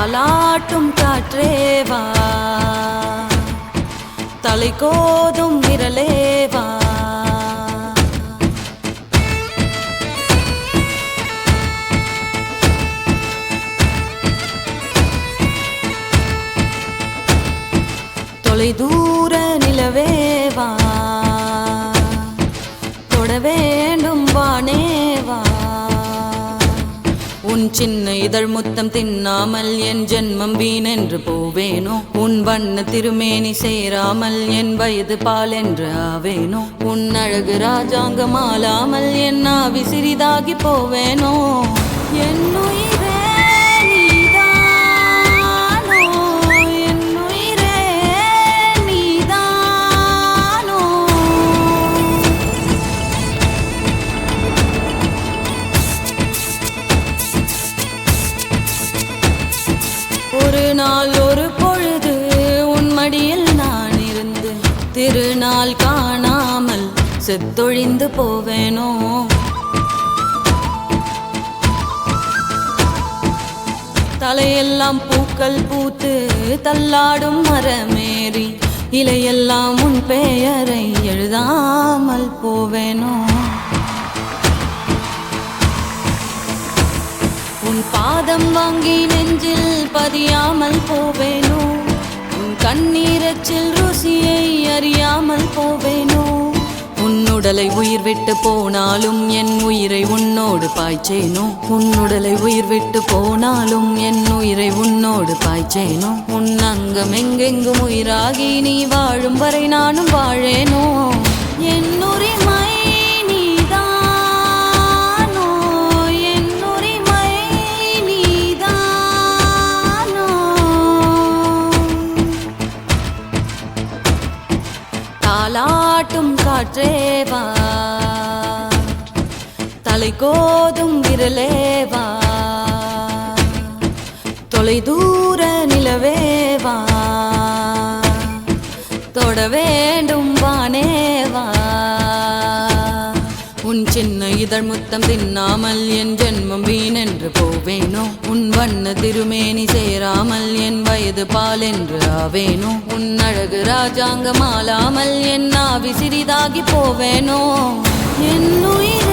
தாலாட்டும் காற்றேவா தலை கோதும் விரலேவா தொலை தூர நிலவேவா தொட வேண்டும் வானேவா உன் சின்ன இதழ் முத்தம் தின்னாமல் என் ஜென்மம் வீணென்று போவேனோ உன் வண்ண திருமேனி சேராமல் என் வயது பால் என்று ஆவேனோ உன் அழகு ராஜாங்கம் ஆளாமல் என் ஆவி சிறிதாகி போவேனோ என் உயிரே நீதானோ என் உயிரே நீதானோ ஒரு நாள் ஒரு பொழுது உன் மடியில் நான் இருந்து திருநாள் காணாமல் செத்தொழிந்து போவேனோ தலையெல்லாம் பூக்கள் பூத்து தள்ளாடும் மரமேறி இலையெல்லாம் உன் பெயரை எழுதாமல் போவேனோ உன் பாதம் வாங்கி நெஞ்சில் பதியாமல் போவேனோ உன் கண்ணீரச்சில் ருசியை அறியாமல் போவேனோ உன் உடலை உயிர் விட்டு போனாலும் என் உயிரை உன்னோடு பாய்ச்சேனோ உன் உடலை உயிர் விட்டு போனாலும் என் உயிரை உன்னோடு பாய்ச்சேனோ உன் அங்கம் எங்கெங்கும் உயிராகி நீ வாழும் வரை நானும் வாழேனோ என் உரிமை நீதானோ என் உரிமை நீதானோ தாலாட்டும் காற்றேவா தலை கோதும் விரலேவா தொலை தூர நிலவேவா தொட வேண்டும் வானேவா உன் சின்ன இதழ் முத்தம் தின்னாமல் என் ஜென்மம் வீணென்று போவேனோ உன் வண்ண திருமேனி சேராமல் என் வயது பால் என்று ஆவேனோ உன் அழகு ராஜாங்கம் ஆளாமல் என் ஆவி சிறிதாகி போவேனோ என் உயிர்